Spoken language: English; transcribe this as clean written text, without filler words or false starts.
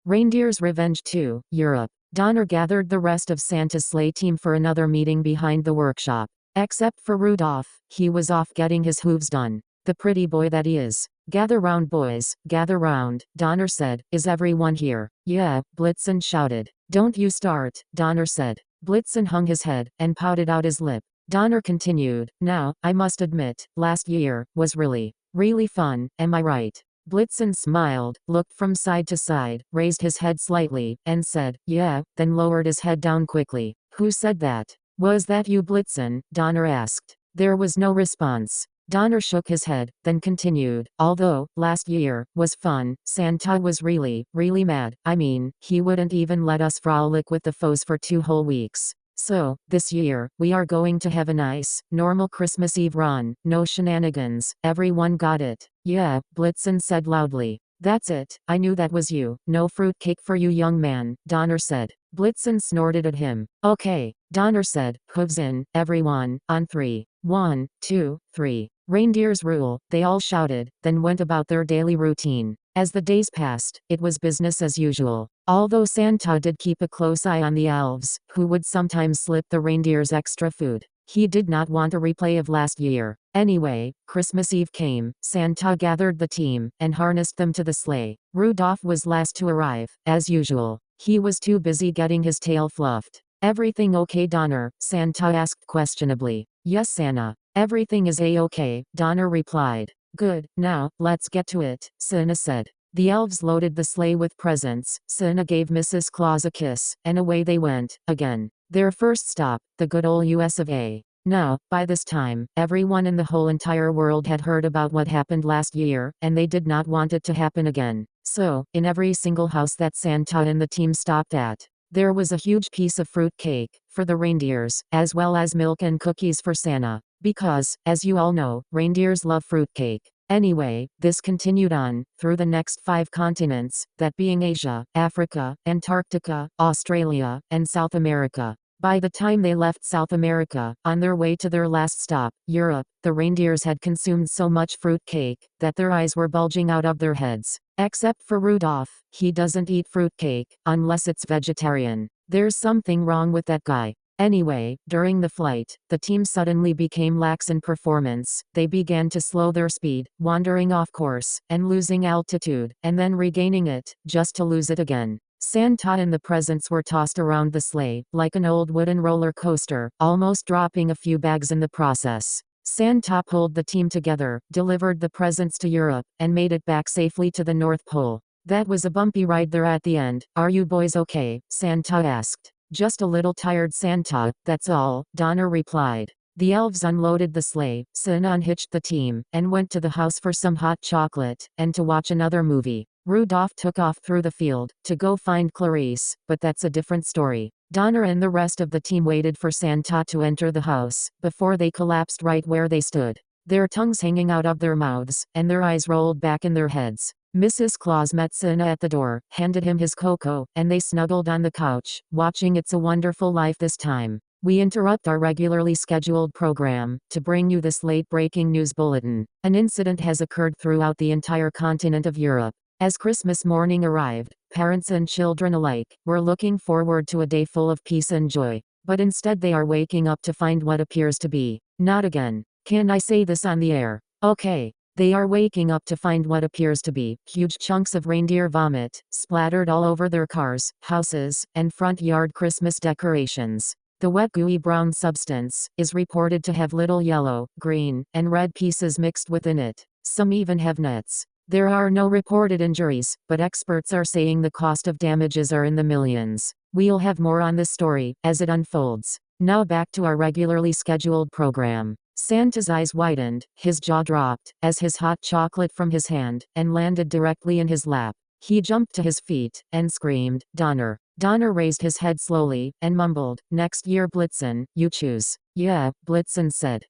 Reindeer's Revenge 2, Europe. Donner gathered the rest of Santa's sleigh team for another meeting behind the workshop. Except for Rudolph, he was off getting his hooves done. The pretty boy that he is. Gather round, boys, gather round, Donner said. Is everyone here? Yeah, Blitzen shouted. Don't you start, Donner said. Blitzen hung his head, and pouted out his lip. Donner continued. Now, I must admit, last year was really fun, am I right? Blitzen smiled, looked from side to side, raised his head slightly, and said, yeah, then lowered his head down quickly. Who said that? Was that you, Blitzen? Donner asked. There was no response. Donner shook his head, then continued, although, last year, was fun, Santa was really mad. I mean, he wouldn't even let us frolic with the foes for 2 whole weeks. So, this year, we are going to have a nice, normal Christmas Eve run, no shenanigans, everyone got it? Yeah, Blitzen said loudly. That's it, I knew that was you. No fruitcake for you, young man, Donner said. Blitzen snorted at him. Okay, Donner said, hooves in, everyone, on 3. 1, 2, 3. Reindeers rule, they all shouted, then went about their daily routine. As the days passed, it was business as usual. Although Santa did keep a close eye on the elves, who would sometimes slip the reindeers extra food. He did not want a replay of last year. Anyway, Christmas Eve came, Santa gathered the team, and harnessed them to the sleigh. Rudolph was last to arrive, as usual. He was too busy getting his tail fluffed. Everything okay, Donner? Santa asked questionably. Yes, Santa. Everything is a-okay, Donner replied. Good, now, let's get to it, Santa said. The elves loaded the sleigh with presents, Santa gave Mrs. Claus a kiss, and away they went, again. Their first stop, the good old US of A. Now, by this time, everyone in the whole entire world had heard about what happened last year, and they did not want it to happen again. So, in every single house that Santa and the team stopped at, there was a huge piece of fruit cake, for the reindeers, as well as milk and cookies for Santa. Because, as you all know, reindeers love fruitcake. Anyway, this continued on, through the next 5 continents, that being Asia, Africa, Antarctica, Australia, and South America. By the time they left South America, on their way to their last stop, Europe, the reindeers had consumed so much fruit cake, that their eyes were bulging out of their heads. Except for Rudolph, he doesn't eat fruit cake, unless it's vegetarian. There's something wrong with that guy. Anyway, during the flight, the team suddenly became lax in performance. They began to slow their speed, wandering off course, and losing altitude, and then regaining it, just to lose it again. Santa and the presents were tossed around the sleigh, like an old wooden roller coaster, almost dropping a few bags in the process. Santa pulled the team together, delivered the presents to Europe, and made it back safely to the North Pole. That was a bumpy ride there at the end. Are you boys okay? Santa asked. Just a little tired, Santa, that's all, Donner replied. The elves unloaded the sleigh, Santa unhitched the team, and went to the house for some hot chocolate, and to watch another movie. Rudolph took off through the field, to go find Clarice, but that's a different story. Donner and the rest of the team waited for Santa to enter the house, before they collapsed right where they stood. Their tongues hanging out of their mouths, and their eyes rolled back in their heads. Mrs. Claus met Santa at the door, handed him his cocoa, and they snuggled on the couch, watching It's a Wonderful Life this time. We interrupt our regularly scheduled program, to bring you this late breaking news bulletin. An incident has occurred throughout the entire continent of Europe. As Christmas morning arrived, parents and children alike were looking forward to a day full of peace and joy. But instead they are waking up to find what appears to be, not again. Can I say this on the air? Okay. They are waking up to find what appears to be huge chunks of reindeer vomit, splattered all over their cars, houses, and front yard Christmas decorations. The wet gooey brown substance is reported to have little yellow, green, and red pieces mixed within it. Some even have nets. There are no reported injuries, but experts are saying the cost of damages are in the millions. We'll have more on this story, as it unfolds. Now back to our regularly scheduled program. Santa's eyes widened, his jaw dropped, as his hot chocolate from his hand, and landed directly in his lap. He jumped to his feet, and screamed, Donner. Donner raised his head slowly, and mumbled, next year, Blitzen, you choose. Yeah, Blitzen said.